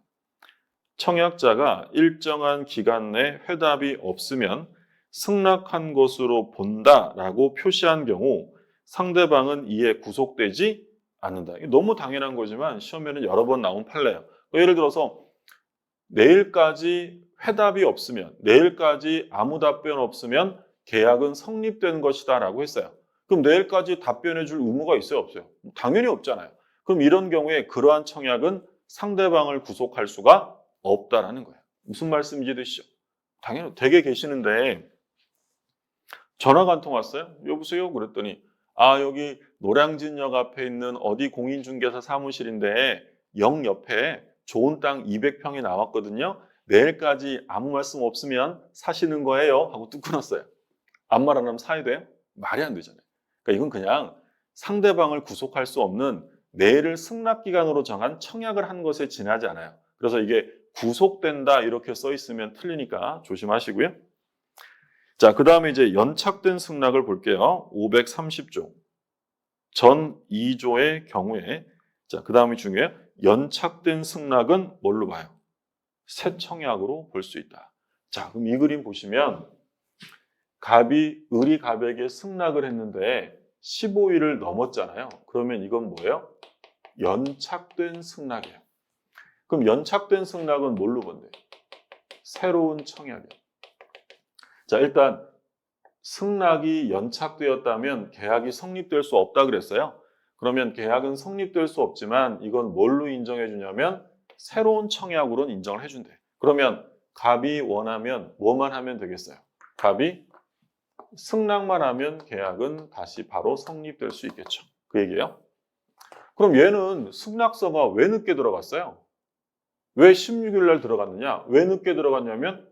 청약자가 일정한 기간 내 회답이 없으면 승낙한 것으로 본다라고 표시한 경우 상대방은 이에 구속되지 않는다. 이게 너무 당연한 거지만 시험에는 여러 번 나온 판례예요. 예를 들어서 내일까지 회답이 없으면, 내일까지 아무 답변 없으면 계약은 성립된 것이다 라고 했어요. 그럼 내일까지 답변해 줄 의무가 있어요? 없어요? 당연히 없잖아요. 그럼 이런 경우에 그러한 청약은 상대방을 구속할 수가 없다라는 거예요. 무슨 말씀인지 되시죠? 당연히 댁에 계시는데 전화가 한 통 왔어요. 여보세요? 그랬더니 여기 노량진역 앞에 있는 어디 공인중개사 사무실인데 역 옆에 좋은 땅 200평이 나왔거든요. 내일까지 아무 말씀 없으면 사시는 거예요 하고 뚝 끊었어요. 아무 말 안 하면 사야 돼요? 말이 안 되잖아요. 그러니까 이건 그냥 상대방을 구속할 수 없는 내일을 승낙기간으로 정한 청약을 한 것에 지나지 않아요. 그래서 이게 구속된다 이렇게 써 있으면 틀리니까 조심하시고요. 자, 그 다음에 이제 연착된 승낙을 볼게요. 530조. 전 2조의 경우에, 자, 그 다음이 중요해요. 연착된 승낙은 뭘로 봐요? 새 청약으로 볼 수 있다. 자, 그럼 이 그림 보시면 을이 갑에게 승낙을 했는데 15일을 넘었잖아요. 그러면 이건 뭐예요? 연착된 승낙이에요. 그럼 연착된 승낙은 뭘로 본대요? 새로운 청약이에요. 자, 일단 승낙이 연착되었다면 계약이 성립될 수 없다 그랬어요. 그러면 계약은 성립될 수 없지만 이건 뭘로 인정해 주냐면 새로운 청약으로는 인정을 해준대. 그러면 갑이 원하면 뭐만 하면 되겠어요? 갑이 승낙만 하면 계약은 다시 바로 성립될 수 있겠죠. 그 얘기예요. 그럼 얘는 승낙서가 왜 늦게 들어갔어요? 왜 16일 날 들어갔느냐? 왜 늦게 들어갔냐면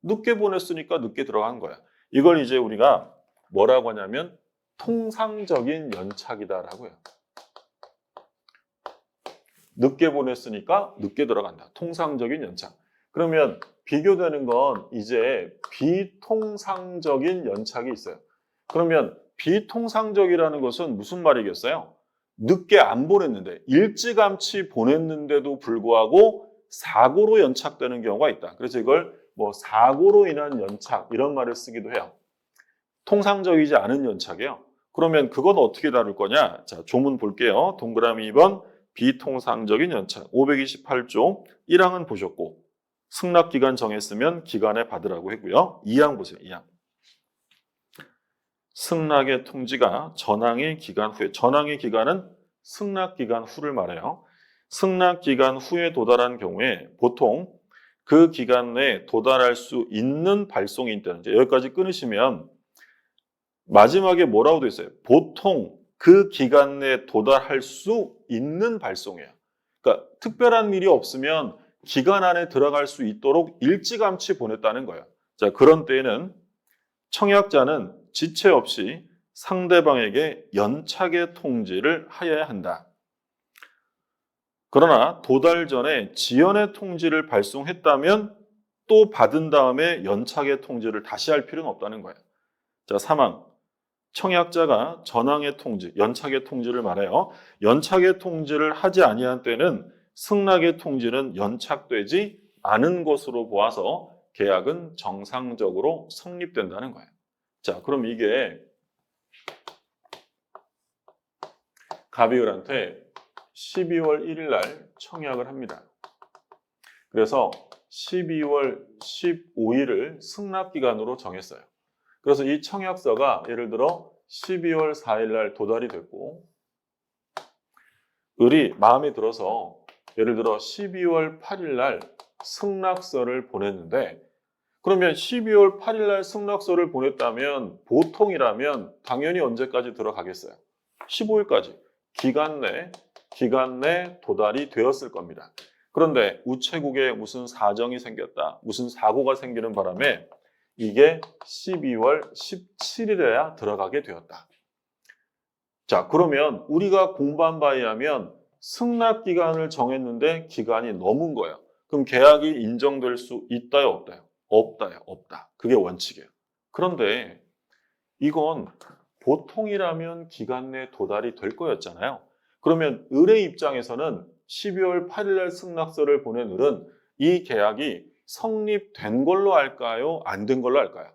늦게 보냈으니까 늦게 들어간 거야. 이걸 이제 우리가 뭐라고 하냐면 통상적인 연착이다라고 해요. 늦게 보냈으니까 늦게 들어간다. 통상적인 연착. 그러면 비교되는 건 이제 비통상적인 연착이 있어요. 그러면 비통상적이라는 것은 무슨 말이겠어요? 늦게 안 보냈는데 일찌감치 보냈는데도 불구하고 사고로 연착되는 경우가 있다. 그래서 이걸 뭐 사고로 인한 연착 이런 말을 쓰기도 해요. 통상적이지 않은 연착이에요. 그러면 그건 어떻게 다룰 거냐? 자, 조문 볼게요. 동그라미 2번 비통상적인 연착 528조 1항은 보셨고 승낙기간 정했으면 기간에 받으라고 했고요. 2항 보세요. 2항. 승낙의 통지가 전항의 기간 후에 전항의 기간은 승낙기간 후를 말해요. 승낙기간 후에 도달한 경우에 보통 그 기간 내에 도달할 수 있는 발송이 있다는 거죠. 여기까지 끊으시면 마지막에 뭐라고 돼 있어요? 보통 그 기간 내에 도달할 수 있는 발송이에요. 그러니까 특별한 일이 없으면 기간 안에 들어갈 수 있도록 일찌감치 보냈다는 거예요. 자, 그런 때에는 청약자는 지체 없이 상대방에게 연착의 통지를 하여야 한다. 그러나 도달 전에 지연의 통지를 발송했다면 또 받은 다음에 연착의 통지를 다시 할 필요는 없다는 거예요. 자, 3항. 청약자가 전항의 통지, 연착의 통지를 말해요. 연착의 통지를 하지 아니한 때는 승낙의 통지는 연착되지 않은 것으로 보아서 계약은 정상적으로 성립된다는 거예요. 자, 그럼 이게 갑이을한테 12월 1일 날 청약을 합니다. 그래서 12월 15일을 승낙기간으로 정했어요. 그래서 이 청약서가 예를 들어 12월 4일 날 도달이 됐고 을이 마음에 들어서 예를 들어 12월 8일 날 승낙서를 보냈는데 그러면 12월 8일 날 승낙서를 보냈다면 보통이라면 당연히 언제까지 들어가겠어요? 15일까지. 기간 내 도달이 되었을 겁니다. 그런데 우체국에 무슨 사정이 생겼다, 무슨 사고가 생기는 바람에 이게 12월 17일에야 들어가게 되었다. 자, 그러면 우리가 공부한 바에 의하면 승낙기간을 정했는데 기간이 넘은 거예요. 그럼 계약이 인정될 수 있다요, 없다요? 없다요, 없다. 그게 원칙이에요. 그런데 이건 보통이라면 기간 내 도달이 될 거였잖아요. 그러면 을의 입장에서는 12월 8일 날 승낙서를 보낸 을은 이 계약이 성립된 걸로 할까요? 안 된 걸로 할까요?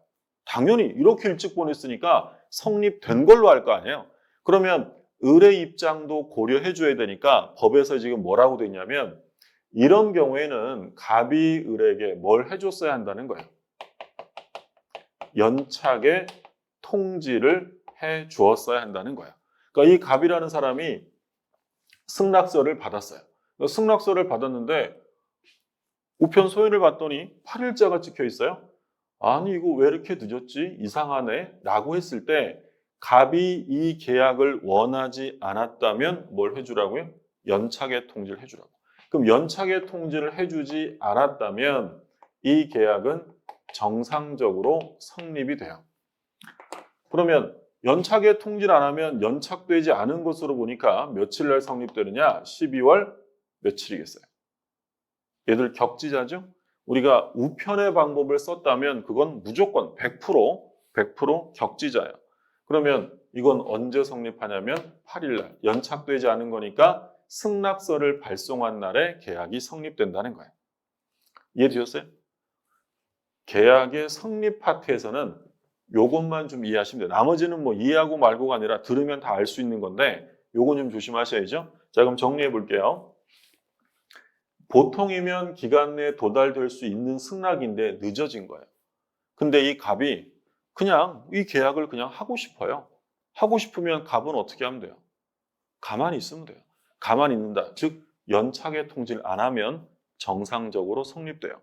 당연히 이렇게 일찍 보냈으니까 성립된 걸로 할 거 아니에요. 그러면 을의 입장도 고려해 줘야 되니까 법에서 지금 뭐라고 돼 있냐면 이런 경우에는 갑이 을에게 뭘 해줬어야 한다는 거예요. 연착의 통지를 해 주었어야 한다는 거예요. 그러니까 이 갑이라는 사람이 승낙서를 받았어요. 승낙서를 받았는데 우편 소인을 봤더니 8일자가 찍혀 있어요. 아니 이거 왜 이렇게 늦었지? 이상하네 라고 했을 때 갑이 이 계약을 원하지 않았다면 뭘 해주라고요? 연착의 통지를 해주라고. 그럼 연착의 통지를 해주지 않았다면 이 계약은 정상적으로 성립이 돼요. 그러면 연착의 통지를 안 하면 연착되지 않은 것으로 보니까 며칠 날 성립되느냐? 12월 며칠이겠어요? 얘들 격지자죠? 우리가 우편의 방법을 썼다면 그건 무조건 100% 격지자예요. 그러면 이건 언제 성립하냐면 8일날 연착되지 않은 거니까 승낙서를 발송한 날에 계약이 성립된다는 거예요. 이해되셨어요? 계약의 성립 파트에서는 요것만 좀 이해하시면 돼요. 나머지는 뭐 이해하고 말고가 아니라 들으면 다 알 수 있는 건데 요거 좀 조심하셔야죠. 자, 그럼 정리해 볼게요. 보통이면 기간 내에 도달될 수 있는 승낙인데 늦어진 거예요. 근데 이 갑이 그냥 이 계약을 그냥 하고 싶어요. 하고 싶으면 갑은 어떻게 하면 돼요? 가만히 있으면 돼요. 가만히 있는다. 즉 연착의 통지를 안 하면 정상적으로 성립돼요.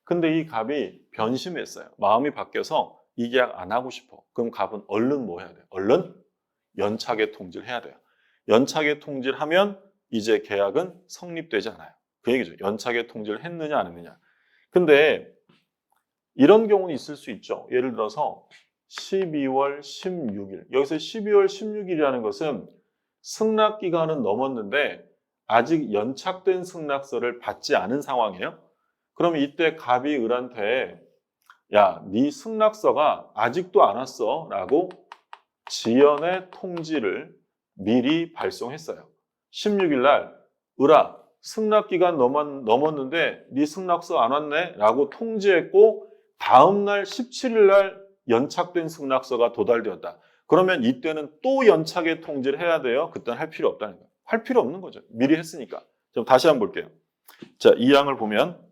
근데 이 갑이 변심했어요. 마음이 바뀌어서 이 계약 안 하고 싶어. 그럼 갑은 얼른 뭐 해야 돼요? 얼른 연착의 통지를 해야 돼요. 연착의 통지를 하면 이제 계약은 성립되지 않아요. 그 얘기죠. 연착의 통지를 했느냐 안 했느냐. 근데 이런 경우는 있을 수 있죠. 예를 들어서 12월 16일. 여기서 12월 16일이라는 것은 승낙 기간은 넘었는데 아직 연착된 승낙서를 받지 않은 상황이에요. 그럼 이때 갑이 을한테 야, 네 승낙서가 아직도 안 왔어 라고 지연의 통지를 미리 발송했어요. 16일 날 을아, 승낙기간 넘었는데 네 승낙서 안 왔네 라고 통지했고 다음 날 17일 날 연착된 승낙서가 도달되었다. 그러면 이때는 또 연착의 통지를 해야 돼요? 그때는 할 필요 없다는 거예요. 할 필요 없는 거죠. 미리 했으니까. 좀 다시 한번 볼게요. 자, 이 항을 보면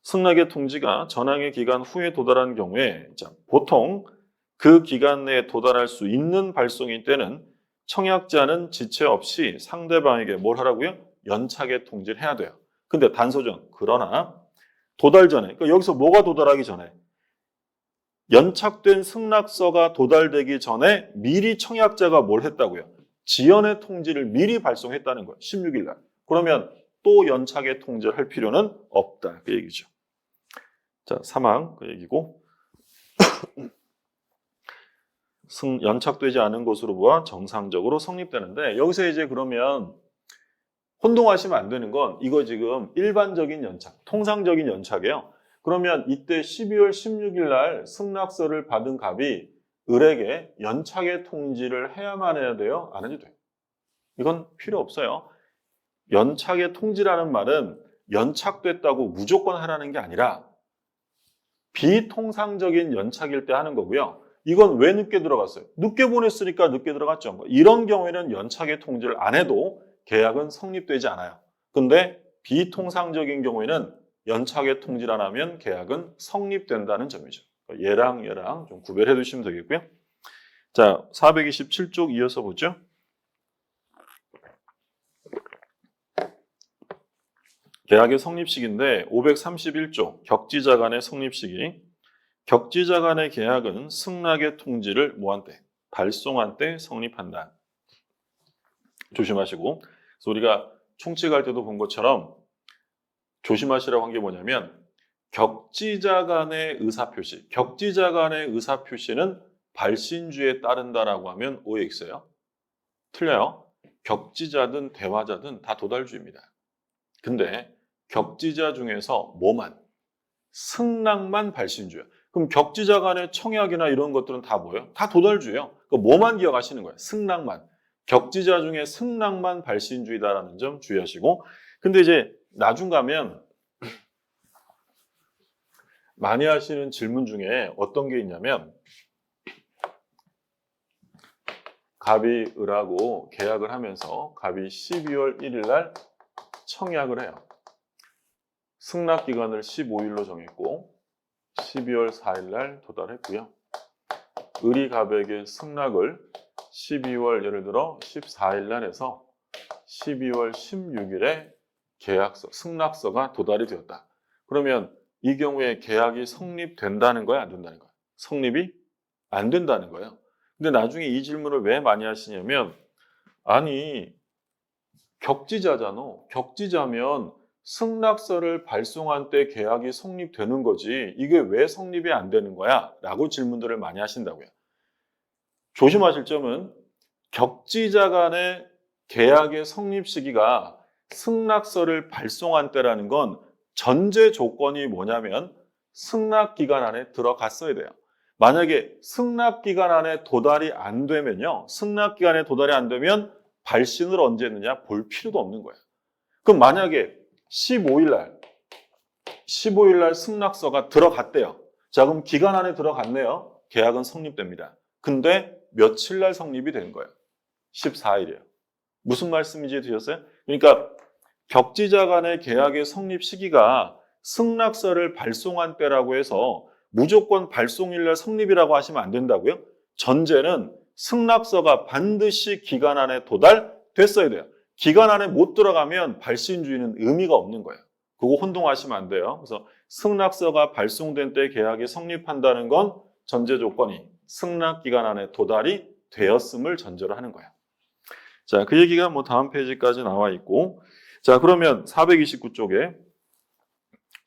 승낙의 통지가 전항의 기간 후에 도달한 경우에 보통 그 기간 내에 도달할 수 있는 발송일 때는 청약자는 지체 없이 상대방에게 뭘 하라고요? 연착의 통지를 해야 돼요. 근데 단서전 그러나 도달 전에, 그러니까 여기서 뭐가 도달하기 전에 연착된 승낙서가 도달되기 전에 미리 청약자가 뭘 했다고요? 지연의 통지를 미리 발송했다는 거예요. 16일 날. 그러면 또 연착의 통지를 할 필요는 없다. 그 얘기죠. 자, 3항 그 얘기고 연착되지 않은 것으로 보아 정상적으로 성립되는데 여기서 이제 그러면 혼동하시면 안 되는 건 이거 지금 일반적인 연착, 통상적인 연착이에요. 그러면 이때 12월 16일 날 승낙서를 받은 갑이 을에게 연착의 통지를 해야만 해야 돼요? 안 해도 돼요. 이건 필요 없어요. 연착의 통지라는 말은 연착됐다고 무조건 하라는 게 아니라 비통상적인 연착일 때 하는 거고요. 이건 왜 늦게 들어갔어요? 늦게 보냈으니까 늦게 들어갔죠. 뭐 이런 경우에는 연착의 통지를 안 해도 계약은 성립되지 않아요. 근데 비통상적인 경우에는 연착의 통지를 안 하면 계약은 성립된다는 점이죠. 얘랑 좀 구별해 두시면 되겠고요. 자, 427쪽 이어서 보죠. 계약의 성립식인데 531조 격지자 간의 성립식이 격지자 간의 계약은 승낙의 통지를 뭐한 때? 발송한 때 성립한다. 조심하시고 그래서 우리가 총칙할 때도 본 것처럼 조심하시라고 한 게 뭐냐면 격지자 간의 의사표시 격지자 간의 의사표시는 발신주에 따른다라고 하면 오해 있어요. 틀려요. 격지자든 대화자든 다 도달주입니다. 근데 격지자 중에서 뭐만? 승낙만 발신주예요. 그럼 격지자 간의 청약이나 이런 것들은 다 뭐예요? 다 도달주예요. 뭐만 기억하시는 거예요? 승낙만. 격지자 중에 승낙만 발신주의다라는 점 주의하시고 근데 이제 나중 가면 많이 하시는 질문 중에 어떤 게 있냐면 갑이 을하고 계약을 하면서 갑이 12월 1일 날 청약을 해요. 승낙 기간을 15일로 정했고 12월 4일 날 도달했고요. 을이 갑에게 승낙을 12월 예를 들어 14일 날 해서 12월 16일에 계약서, 승낙서가 도달이 되었다. 그러면 이 경우에 계약이 성립된다는 거야, 안 된다는 거야? 성립이 안 된다는 거예요. 근데 나중에 이 질문을 왜 많이 하시냐면 아니 격지자잖아. 격지자면 승낙서를 발송한 때 계약이 성립되는 거지 이게 왜 성립이 안 되는 거야? 라고 질문들을 많이 하신다고요. 조심하실 점은 격지자 간의 계약의 성립 시기가 승낙서를 발송한 때라는 건 전제 조건이 뭐냐면 승낙 기간 안에 들어갔어야 돼요. 만약에 승낙 기간 안에 도달이 안 되면요. 승낙 기간에 도달이 안 되면 발신을 언제 했느냐 볼 필요도 없는 거예요. 그럼 만약에 15일 날 승낙서가 들어갔대요. 자, 그럼 기간 안에 들어갔네요. 계약은 성립됩니다. 근데 며칠 날 성립이 된 거예요? 14일이에요. 무슨 말씀인지 드셨어요? 그러니까 격지자 간의 계약의 성립 시기가 승낙서를 발송한 때라고 해서 무조건 발송일 날 성립이라고 하시면 안 된다고요? 전제는 승낙서가 반드시 기간 안에 도달됐어야 돼요. 기간 안에 못 들어가면 발신주의는 의미가 없는 거예요. 그거 혼동하시면 안 돼요. 그래서 승낙서가 발송된 때 계약이 성립한다는 건 전제 조건이 승낙 기간 안에 도달이 되었음을 전제로 하는 거예요. 자, 그 얘기가 뭐 다음 페이지까지 나와 있고, 자, 그러면 429쪽에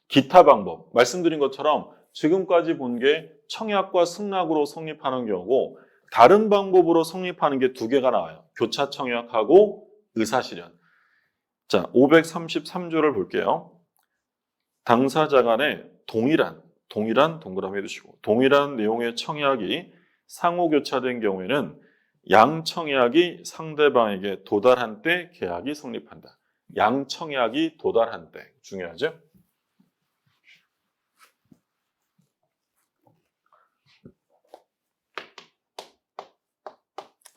기타 방법, 말씀드린 것처럼 지금까지 본 게 청약과 승낙으로 성립하는 경우고, 다른 방법으로 성립하는 게 두 개가 나와요. 교차 청약하고 의사실현. 자, 533조를 볼게요. 당사자 간에 동일한 동그라미 해두시고, 동일한 내용의 청약이 상호 교차된 경우에는 양 청약이 상대방에게 도달한 때 계약이 성립한다. 양 청약이 도달한 때 중요하죠?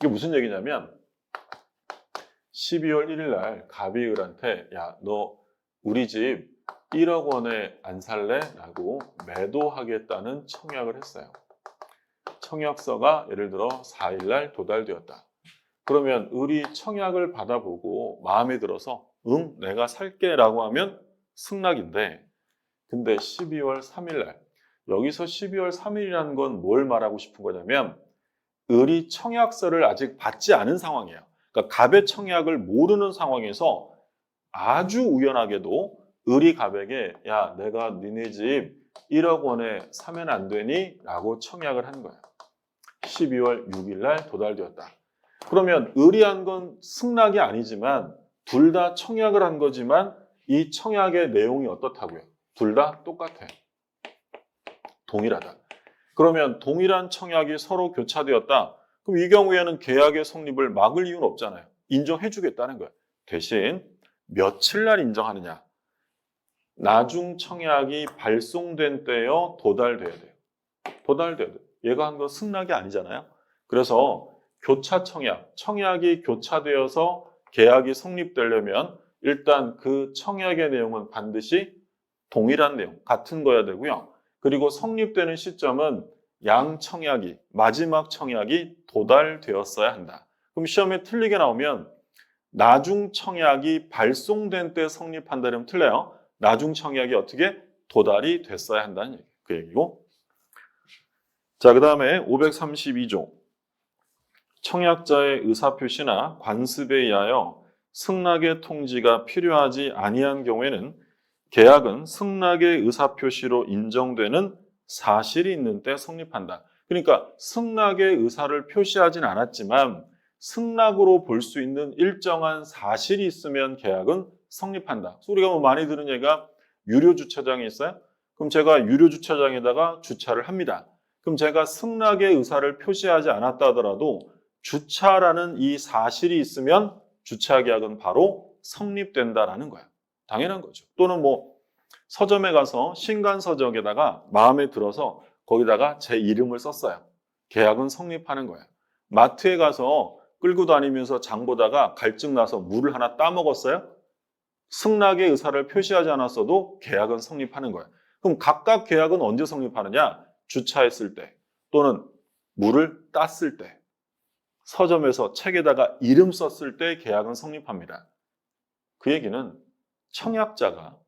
이게 무슨 얘기냐면 12월 1일 날 갑이을한테 야, 너 우리 집 1억 원에 안 살래? 라고 매도하겠다는 청약을 했어요. 청약서가 예를 들어 4일 날 도달되었다. 그러면 을이 청약을 받아보고 마음에 들어서 응, 내가 살게 라고 하면 승낙인데, 근데 12월 3일 날, 여기서 12월 3일이라는 건 뭘 말하고 싶은 거냐면 을이 청약서를 아직 받지 않은 상황이에요. 그러니까 갑의 청약을 모르는 상황에서 아주 우연하게도 을이 갑에게 야, 내가 니네 집 1억 원에 사면 안 되니? 라고 청약을 한 거예요. 12월 6일 날 도달되었다. 그러면 을이 한 건 승낙이 아니지만 둘 다 청약을 한 거지만 이 청약의 내용이 어떻다고요? 둘 다 똑같아요. 동일하다. 그러면 동일한 청약이 서로 교차되었다. 그럼 이 경우에는 계약의 성립을 막을 이유는 없잖아요. 인정해 주겠다는 거예요. 대신 며칠 날 인정하느냐. 나중 청약이 발송된 때여 도달돼야 돼요. 도달돼야 돼요. 얘가 한 건 승낙이 아니잖아요. 그래서 교차 청약, 청약이 교차되어서 계약이 성립되려면 일단 그 청약의 내용은 반드시 동일한 내용, 같은 거야 되고요. 그리고 성립되는 시점은 양 청약이, 마지막 청약이 도달되었어야 한다. 그럼 시험에 틀리게 나오면 나중 청약이 발송된 때 성립한다면 틀려요. 나중 청약이 어떻게 도달이 됐어야 한다는 얘기, 그 얘기고. 자, 그 다음에 532조. 청약자의 의사표시나 관습에 의하여 승낙의 통지가 필요하지 아니한 경우에는 계약은 승낙의 의사표시로 인정되는 사실이 있는 때 성립한다. 그러니까 승낙의 의사를 표시하진 않았지만 승낙으로 볼 수 있는 일정한 사실이 있으면 계약은 성립한다. 우리가 뭐 많이 들은 얘기가 유료 주차장이 있어요? 그럼 제가 유료 주차장에다가 주차를 합니다. 그럼 제가 승낙의 의사를 표시하지 않았다 하더라도 주차라는 이 사실이 있으면 주차 계약은 바로 성립된다라는 거야. 당연한 거죠. 또는 뭐 서점에 가서 신간서적에다가 마음에 들어서 거기다가 제 이름을 썼어요. 계약은 성립하는 거야. 마트에 가서 끌고 다니면서 장 보다가 갈증 나서 물을 하나 따먹었어요. 승낙의 의사를 표시하지 않았어도 계약은 성립하는 거야. 그럼 각각 계약은 언제 성립하느냐? 주차했을 때 또는 물을 땄을 때, 서점에서 책에다가 이름 썼을 때 계약은 성립합니다. 그 얘기는 청약자가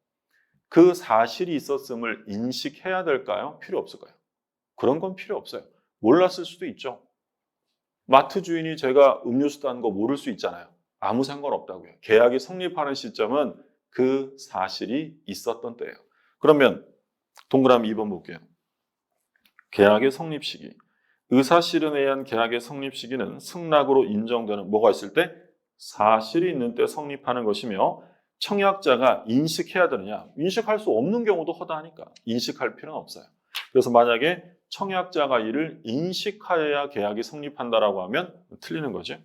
그 사실이 있었음을 인식해야 될까요? 필요 없을까요? 그런 건 필요 없어요. 몰랐을 수도 있죠. 마트 주인이 제가 음료수 딴 거 모를 수 있잖아요. 아무 상관없다고요. 계약이 성립하는 시점은 그 사실이 있었던 때예요. 그러면 동그라미 2번 볼게요. 계약의 성립 시기. 의사실현에 의한 계약의 성립 시기는 승낙으로 인정되는 뭐가 있을 때? 사실이 있는 때 성립하는 것이며 청약자가 인식해야 되느냐? 인식할 수 없는 경우도 허다하니까 인식할 필요는 없어요. 그래서 만약에 청약자가 이를 인식하여야 계약이 성립한다라고 하면 틀리는 거죠.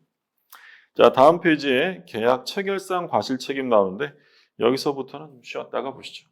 자, 다음 페이지에 계약 체결상 과실 책임 나오는데 여기서부터는 쉬었다가 보시죠.